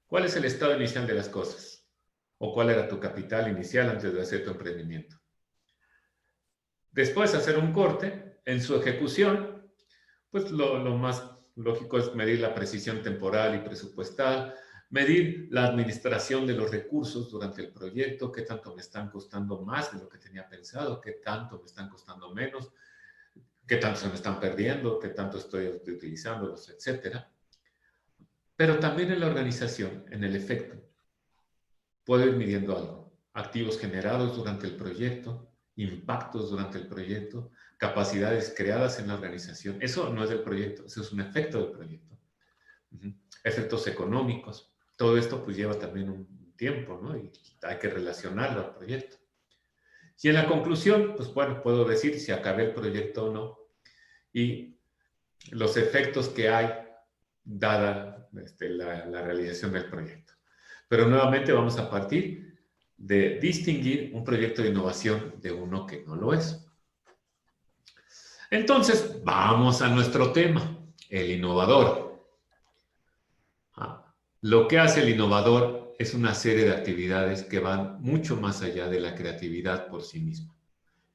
¿Cuál es el estado inicial de las cosas? ¿O cuál era tu capital inicial antes de hacer tu emprendimiento? Después hacer un corte en su ejecución, pues lo más lógico es medir la precisión temporal y presupuestal, medir la administración de los recursos durante el proyecto, qué tanto me están costando más de lo que tenía pensado, qué tanto me están costando menos, qué tanto se me están perdiendo, qué tanto estoy utilizándolos, etcétera. Pero también en la organización, en el efecto, puedo ir midiendo algo. Activos generados durante el proyecto, impactos durante el proyecto, capacidades creadas en la organización. Eso no es del proyecto, eso es un efecto del proyecto. Efectos económicos. Todo esto pues lleva también un tiempo, ¿no? Y hay que relacionarlo al proyecto. Y en la conclusión, pues bueno, puedo decir si acabé el proyecto o no y los efectos que hay dada la realización del proyecto. Pero nuevamente vamos a partir de distinguir un proyecto de innovación de uno que no lo es. Entonces, vamos a nuestro tema, el innovador. Lo que hace el innovador es una serie de actividades que van mucho más allá de la creatividad por sí misma.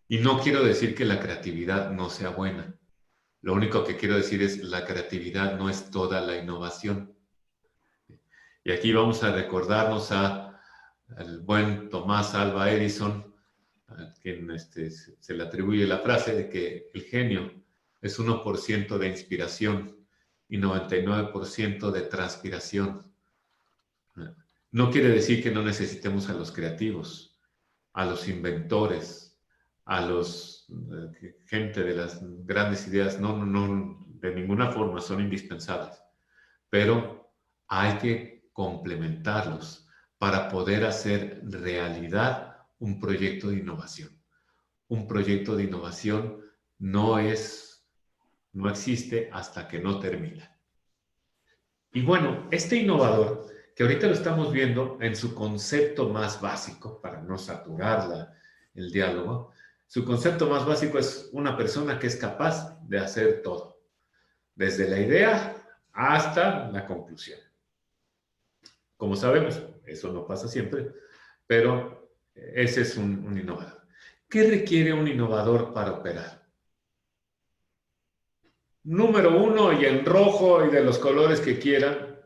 Y no quiero decir que la creatividad no sea buena. Lo único que quiero decir es la creatividad no es toda la innovación. Y aquí vamos a recordarnos al buen Tomás Alva Edison, a quien se le atribuye la frase de que el genio es 1% de inspiración y 99% de transpiración. No quiere decir que no necesitemos a los creativos, a los inventores, a los gente de las grandes ideas. No, de ninguna forma son indispensables. Pero hay que complementarlos para poder hacer realidad un proyecto de innovación. Un proyecto de innovación no existe hasta que no termina. Y bueno, este innovador, que ahorita lo estamos viendo en su concepto más básico, para no saturar el diálogo, su concepto más básico es una persona que es capaz de hacer todo, desde la idea hasta la conclusión. Como sabemos, eso no pasa siempre, pero ese es un innovador. ¿Qué requiere un innovador para operar? Número uno, y en rojo y de los colores que quieran,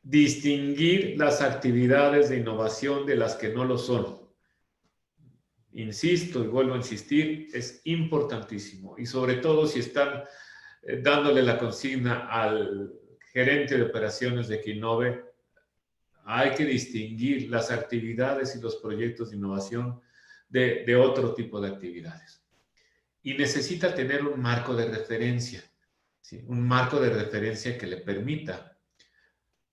distinguir las actividades de innovación de las que no lo son. Insisto y vuelvo a insistir, es importantísimo. Y sobre todo si están dándole la consigna al gerente de operaciones de que innove, hay que distinguir las actividades y los proyectos de innovación de otro tipo de actividades. Y necesita tener un marco de referencia, ¿sí? Un marco de referencia que le permita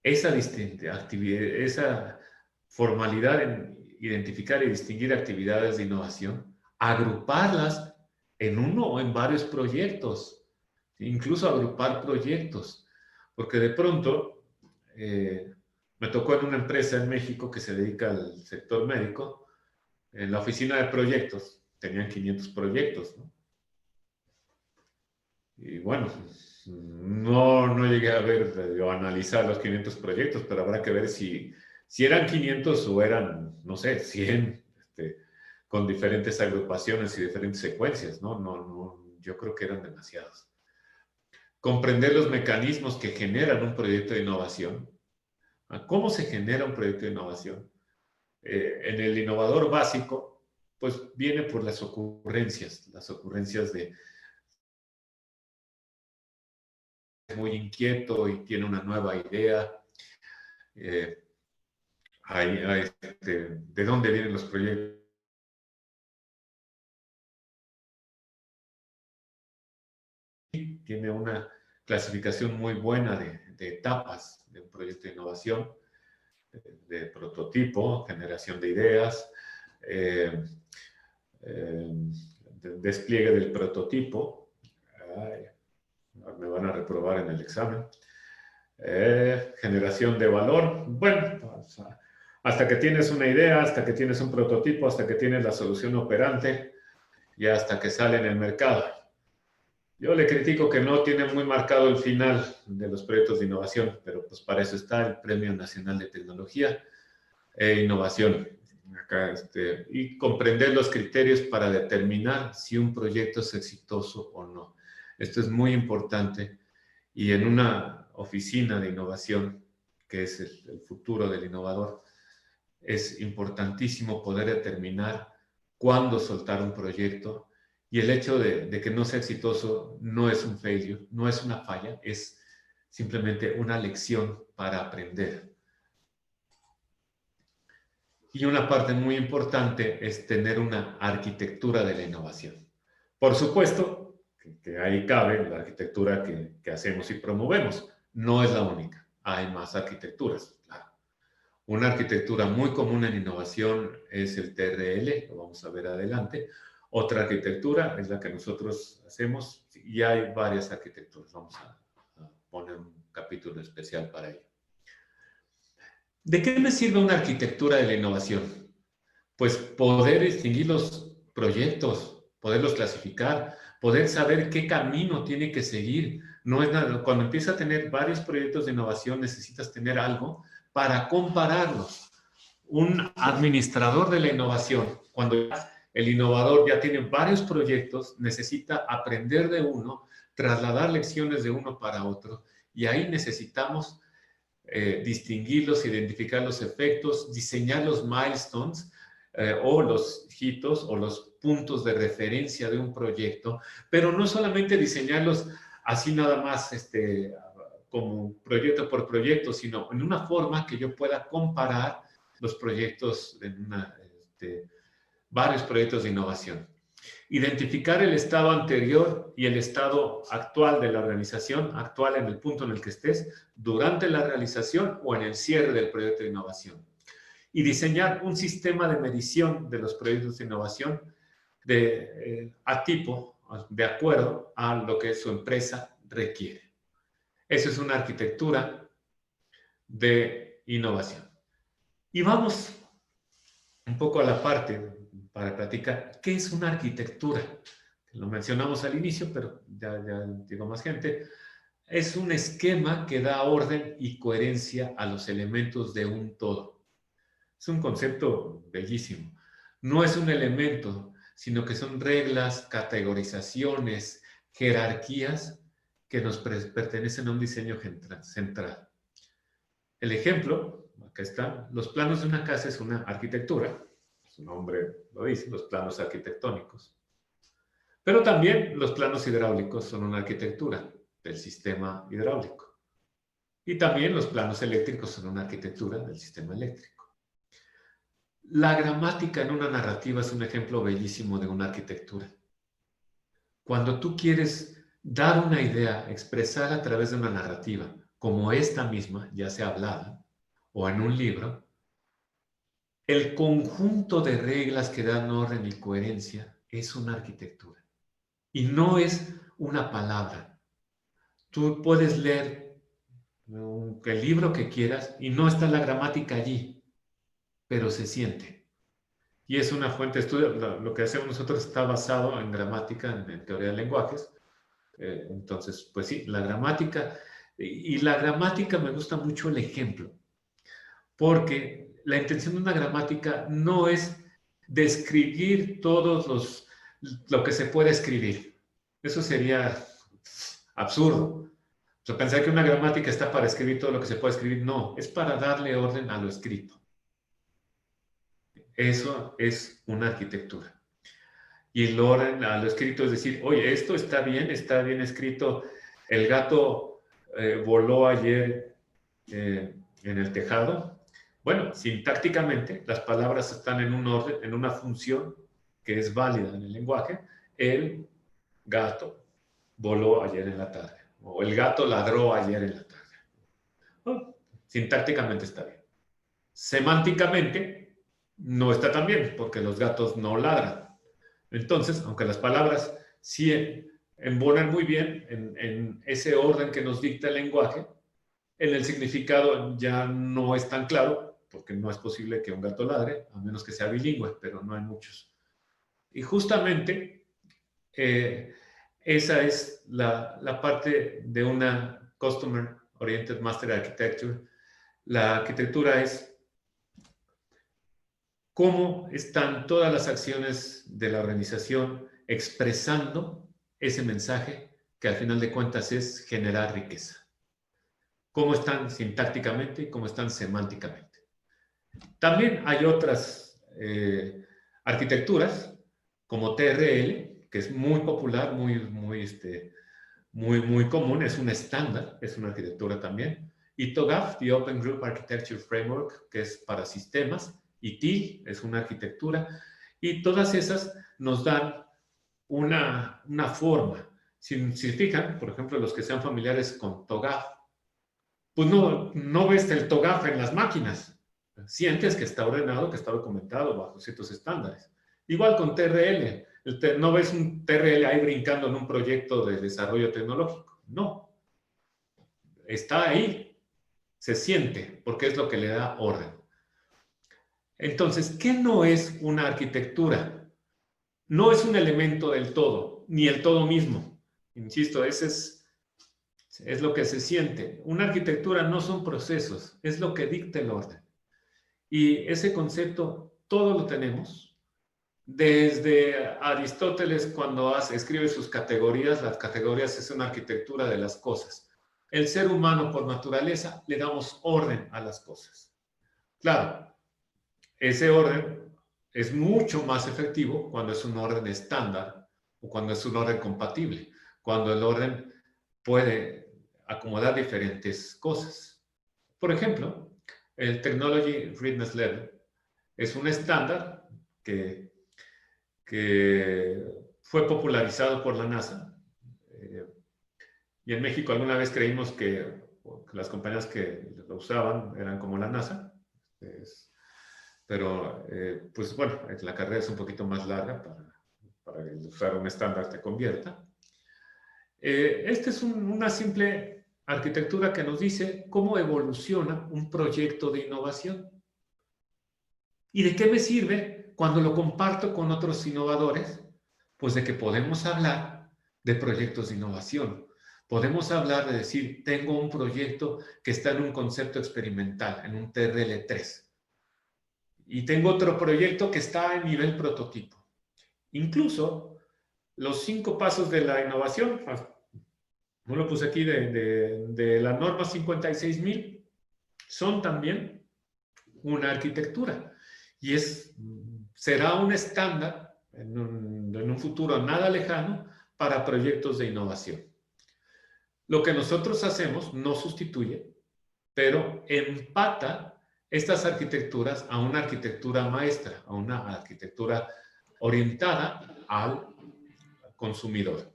esa actividad, esa formalidad en identificar y distinguir actividades de innovación, agruparlas en uno o en varios proyectos, incluso agrupar proyectos, porque de pronto me tocó en una empresa en México que se dedica al sector médico, en la oficina de proyectos, tenían 500 proyectos, ¿no? Y bueno, no llegué a ver o analizar los 500 proyectos, pero habrá que ver si eran 500 o eran, no sé, 100, con diferentes agrupaciones y diferentes secuencias, ¿no? Yo creo que eran demasiados. Comprender los mecanismos que generan un proyecto de innovación. ¿Cómo se genera un proyecto de innovación? En el innovador básico, pues viene por las ocurrencias de muy inquieto y tiene una nueva idea. ¿De dónde vienen los proyectos? Tiene una clasificación muy buena de etapas de un proyecto de innovación, de prototipo, generación de ideas, despliegue del prototipo. Ay, me van a reprobar en el examen. Generación de valor. Bueno, hasta que tienes una idea, hasta que tienes un prototipo, hasta que tienes la solución operante y hasta que sale en el mercado. Yo le critico que no tiene muy marcado el final de los proyectos de innovación, pero pues para eso está el Premio Nacional de Tecnología e Innovación. Acá, y comprender los criterios para determinar si un proyecto es exitoso o no. Esto es muy importante y en una oficina de innovación, que es el futuro del innovador, es importantísimo poder determinar cuándo soltar un proyecto, y el hecho de que no sea exitoso no es un failure, no es una falla, es simplemente una lección para aprender. Y una parte muy importante es tener una arquitectura de la innovación. Por supuesto que ahí cabe la arquitectura que hacemos y promovemos. No es la única, hay más arquitecturas, claro. Una arquitectura muy común en innovación es el TRL, lo vamos a ver adelante. Otra arquitectura es la que nosotros hacemos y hay varias arquitecturas. Vamos a poner un capítulo especial para ello. ¿De qué me sirve una arquitectura de la innovación? Pues poder distinguir los proyectos, poderlos clasificar, poder saber qué camino tiene que seguir. No es nada, cuando empiezas a tener varios proyectos de innovación necesitas tener algo para compararlos. Un administrador de la innovación, cuando el innovador ya tiene varios proyectos, necesita aprender de uno, trasladar lecciones de uno para otro, y ahí necesitamos distinguirlos, identificar los efectos, diseñar los milestones o los hitos o los puntos de referencia de un proyecto, pero no solamente diseñarlos así nada más como proyecto por proyecto, sino en una forma que yo pueda comparar los proyectos, varios proyectos de innovación. Identificar el estado anterior y el estado actual de la organización, actual en el punto en el que estés, durante la realización o en el cierre del proyecto de innovación. Y diseñar un sistema de medición de los proyectos de innovación a tipo, de acuerdo a lo que su empresa requiere. Eso es una arquitectura de innovación. Y vamos un poco a la parte para platicar qué es una arquitectura. Lo mencionamos al inicio, pero ya digo más gente. Es un esquema que da orden y coherencia a los elementos de un todo. Es un concepto bellísimo. No es un elemento, sino que son reglas, categorizaciones, jerarquías que nos pertenecen a un diseño central. El ejemplo, acá está, los planos de una casa es una arquitectura. Su nombre lo dice, los planos arquitectónicos. Pero también los planos hidráulicos son una arquitectura del sistema hidráulico. Y también los planos eléctricos son una arquitectura del sistema eléctrico. La gramática en una narrativa es un ejemplo bellísimo de una arquitectura. Cuando tú quieres dar una idea, expresar a través de una narrativa, como esta misma, ya sea hablada o en un libro, el conjunto de reglas que dan orden y coherencia es una arquitectura. Y no es una palabra. Tú puedes leer el libro que quieras y no está la gramática allí, pero se siente. Y es una fuente de estudio. Lo que hacemos nosotros está basado en gramática, en teoría de lenguajes. Entonces, pues sí, la gramática. Y la gramática me gusta mucho el ejemplo, porque la intención de una gramática no es describir lo que se puede escribir. Eso sería absurdo. O sea, pensar que una gramática está para escribir todo lo que se puede escribir, no, es para darle orden a lo escrito. Eso es una arquitectura. Y el orden a lo escrito es decir, oye, esto está bien escrito. El gato voló ayer en el tejado. Bueno, sintácticamente, las palabras están en un orden, en una función que es válida en el lenguaje. El gato voló ayer en la tarde. O el gato ladró ayer en la tarde. Oh, sintácticamente está bien. Semánticamente no está tan bien, porque los gatos no ladran. Entonces, aunque las palabras sí embonan muy bien en ese orden que nos dicta el lenguaje, en el significado ya no es tan claro, porque no es posible que un gato ladre, a menos que sea bilingüe, pero no hay muchos. Y justamente esa es la parte de una Customer Oriented Master Architecture. La arquitectura es cómo están todas las acciones de la organización expresando ese mensaje que al final de cuentas es generar riqueza. Cómo están sintácticamente y cómo están semánticamente. También hay otras arquitecturas como TRL, que es muy popular, muy común, es un estándar, es una arquitectura también. Y TOGAF, the Open Group Architecture Framework, que es para sistemas, y TIG es una arquitectura, y todas esas nos dan una forma. Si fijan, por ejemplo, los que sean familiares con TOGAF, pues no ves el TOGAF en las máquinas. Sientes que está ordenado, que está documentado bajo ciertos estándares. Igual con TRL. No ves un TRL ahí brincando en un proyecto de desarrollo tecnológico. No. Está ahí. Se siente, porque es lo que le da orden. Entonces, ¿qué no es una arquitectura? No es un elemento del todo, ni el todo mismo. Insisto, ese es lo que se siente. Una arquitectura no son procesos, es lo que dicta el orden. Y ese concepto todo lo tenemos. Desde Aristóteles, cuando escribe sus categorías, las categorías es una arquitectura de las cosas. El ser humano, por naturaleza, le damos orden a las cosas. Claro, ese orden es mucho más efectivo cuando es un orden estándar o cuando es un orden compatible, cuando el orden puede acomodar diferentes cosas. Por ejemplo, el Technology Readiness Level es un estándar que fue popularizado por la NASA. Y en México alguna vez creímos que las compañías que lo usaban eran como la NASA. Pero, pues bueno, la carrera es un poquito más larga para usar un estándar te convierta. Esta es una simple arquitectura que nos dice cómo evoluciona un proyecto de innovación. ¿Y de qué me sirve cuando lo comparto con otros innovadores? Pues de que podemos hablar de proyectos de innovación. Podemos hablar de decir, tengo un proyecto que está en un concepto experimental, en un TRL3. Y tengo otro proyecto que está en nivel prototipo. Incluso los 5 pasos de la innovación, no lo puse aquí, de la norma 56.000, son también una arquitectura. Y será un estándar en un futuro nada lejano para proyectos de innovación. Lo que nosotros hacemos no sustituye, pero empata estas arquitecturas a una arquitectura maestra, a una arquitectura orientada al consumidor.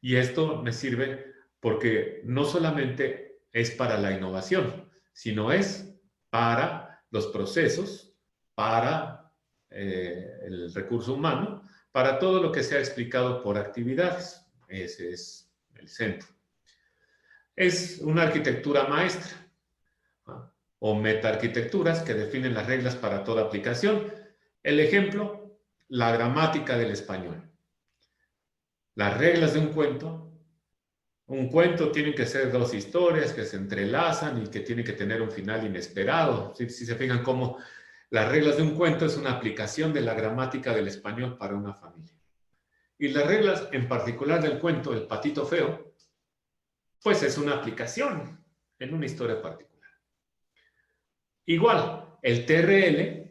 Y esto me sirve porque no solamente es para la innovación, sino es para los procesos, para el recurso humano, para todo lo que sea explicado por actividades. Ese es el centro. Es una arquitectura maestra, ¿no? O metaarquitecturas que definen las reglas para toda aplicación. El ejemplo, la gramática del español. Las reglas de un cuento tiene que ser 2 historias que se entrelazan y que tiene que tener un final inesperado. Si se fijan cómo las reglas de un cuento es una aplicación de la gramática del español para una familia. Y las reglas en particular del cuento El patito feo, pues es una aplicación en una historia particular. Igual, el TRL,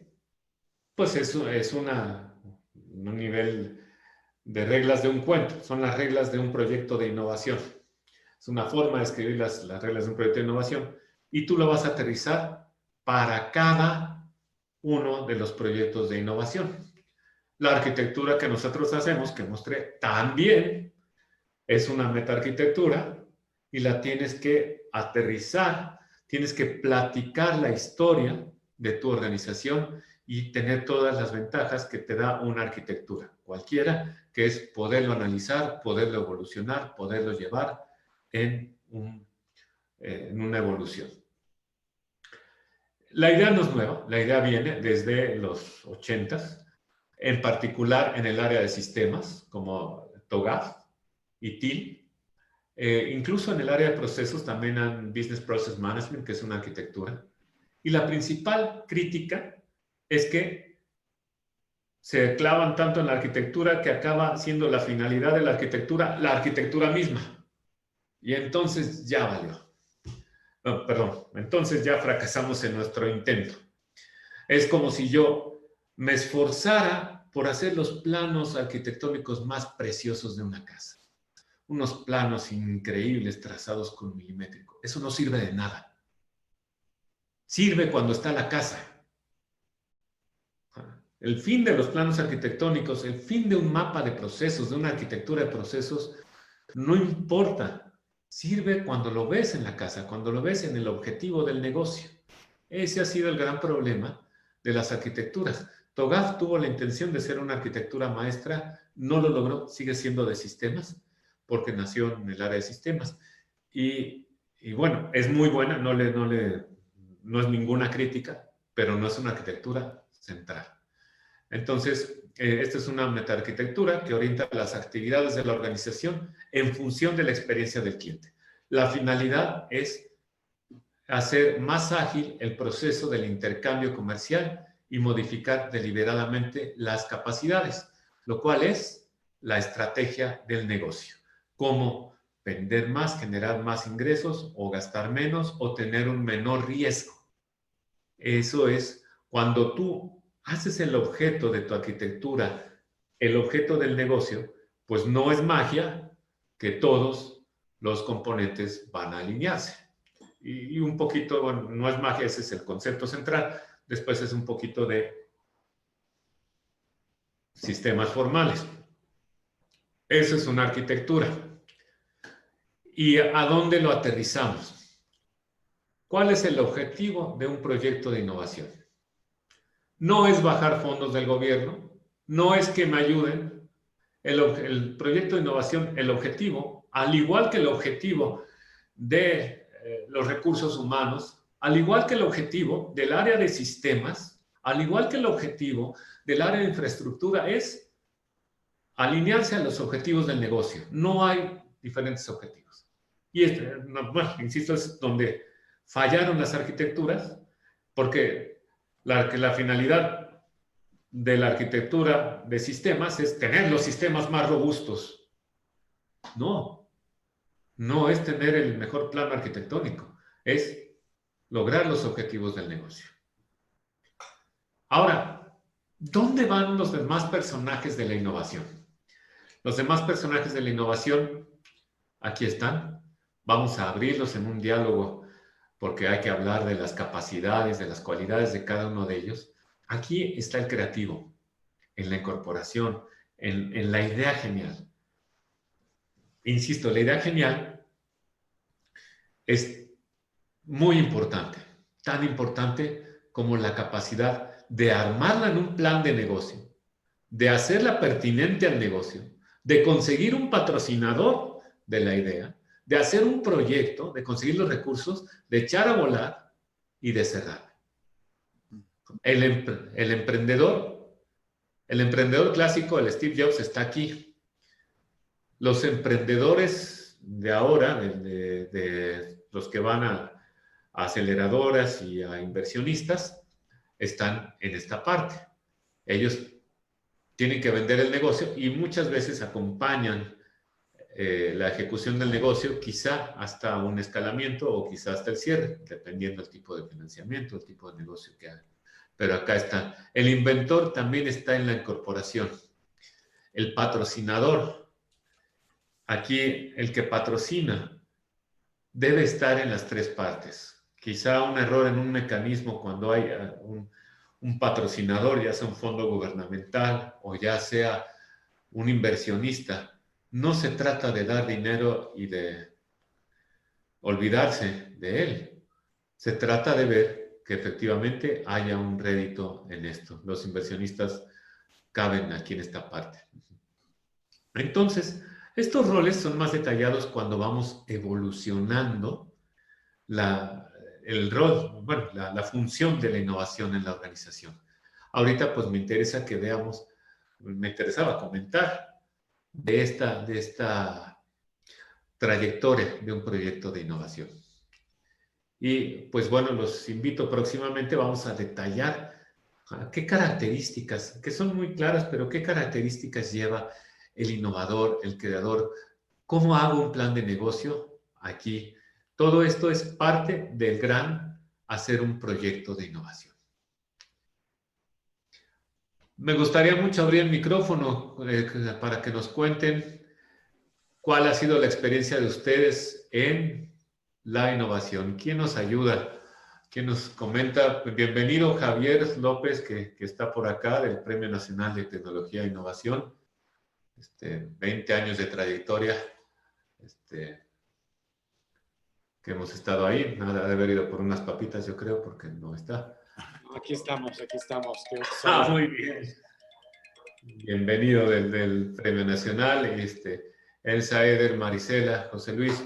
pues es un nivel de reglas de un cuento, son las reglas de un proyecto de innovación. Es una forma de escribir las reglas de un proyecto de innovación y tú lo vas a aterrizar para cada uno de los proyectos de innovación. La arquitectura que nosotros hacemos, que mostré, también es una metaarquitectura y la tienes que aterrizar, tienes que platicar la historia de tu organización y tener todas las ventajas que te da una arquitectura, cualquiera, que es poderlo analizar, poderlo evolucionar, poderlo llevar en una evolución. La idea no es nueva, la idea viene desde los 80s, en particular en el área de sistemas, como TOGAF y TIL. Incluso en el área de procesos también en Business Process Management, que es una arquitectura. Y la principal crítica es que se clavan tanto en la arquitectura que acaba siendo la finalidad de la arquitectura misma. Y entonces ya valió. No, perdón, entonces ya fracasamos en nuestro intento. Es como si yo me esforzara por hacer los planos arquitectónicos más preciosos de una casa. Unos planos increíbles trazados con milimétrico. Eso no sirve de nada. Sirve cuando está la casa. El fin de los planos arquitectónicos, el fin de un mapa de procesos, de una arquitectura de procesos, no importa. Sirve cuando lo ves en la casa, cuando lo ves en el objetivo del negocio. Ese ha sido el gran problema de las arquitecturas. TOGAF tuvo la intención de ser una arquitectura maestra, no lo logró, sigue siendo de sistemas, porque nació en el área de sistemas. Y bueno, es muy buena, no es ninguna crítica, pero no es una arquitectura central. Entonces, esta es una metaarquitectura que orienta las actividades de la organización en función de la experiencia del cliente. La finalidad es hacer más ágil el proceso del intercambio comercial y modificar deliberadamente las capacidades, lo cual es la estrategia del negocio. Cómo vender más, generar más ingresos o gastar menos o tener un menor riesgo. Eso es cuando tú haces el objeto de tu arquitectura, el objeto del negocio, pues no es magia que todos los componentes van a alinearse. Y un poquito, bueno, no es magia, ese es el concepto central. Después es un poquito de sistemas formales. Eso es una arquitectura. ¿Y a dónde lo aterrizamos? ¿Cuál es el objetivo de un proyecto de innovación? No es bajar fondos del gobierno, no es que me ayuden. El proyecto de innovación, el objetivo, al igual que el objetivo de los recursos humanos, al igual que el objetivo del área de sistemas, al igual que el objetivo del área de infraestructura, es alinearse a los objetivos del negocio. No hay diferentes objetivos. Y bueno, insisto, es donde fallaron las arquitecturas, porque la finalidad de la arquitectura de sistemas es tener los sistemas más robustos. No, no es tener el mejor plano arquitectónico, es lograr los objetivos del negocio. Ahora, ¿dónde van los demás personajes de la innovación? Los demás personajes de la innovación, aquí están. Vamos a abrirlos en un diálogo porque hay que hablar de las capacidades, de las cualidades de cada uno de ellos. Aquí está el creativo, en la incorporación, en la idea genial. Insisto, la idea genial es muy importante, tan importante como la capacidad de armarla en un plan de negocio, de hacerla pertinente al negocio, de conseguir un patrocinador de la idea, de hacer un proyecto, de conseguir los recursos, de echar a volar y de cerrar. El emprendedor clásico, el Steve Jobs, está aquí. Los emprendedores de ahora, de los que van a aceleradoras y a inversionistas, están en esta parte. Ellos tienen que vender el negocio y muchas veces acompañan la ejecución del negocio, quizá hasta un escalamiento o quizá hasta el cierre, dependiendo del tipo de financiamiento, el tipo de negocio que hagan. Pero acá está. El inventor también está en la incorporación. El patrocinador, aquí el que patrocina, debe estar en las tres partes. Quizá un error en un mecanismo cuando hay un patrocinador, ya sea un fondo gubernamental o ya sea un inversionista. No se trata de dar dinero y de olvidarse de él. Se trata de ver que efectivamente haya un rédito en esto. Los inversionistas caben aquí en esta parte. Entonces, estos roles son más detallados cuando vamos evolucionando el rol, bueno, la función de la innovación en la organización. Ahorita pues me interesa que veamos, me interesaba comentar de esta trayectoria de un proyecto de innovación. Y pues bueno, los invito próximamente, vamos a detallar qué características, que son muy claras, pero qué características lleva el innovador, el creador, cómo hago un plan de negocio aquí. Todo esto es parte del gran hacer un proyecto de innovación. Me gustaría mucho abrir el micrófono para que nos cuenten cuál ha sido la experiencia de ustedes en la innovación. ¿Quién nos ayuda? ¿Quién nos comenta? Bienvenido Javier López, que está por acá, del Premio Nacional de Tecnología e Innovación. 20 años de trayectoria que hemos estado ahí. Nada de haber ido por unas papitas, yo creo, porque no está. Aquí estamos. Muy bien. Bienvenido del Premio Nacional. Elsa, Eder, Marisela, José Luis.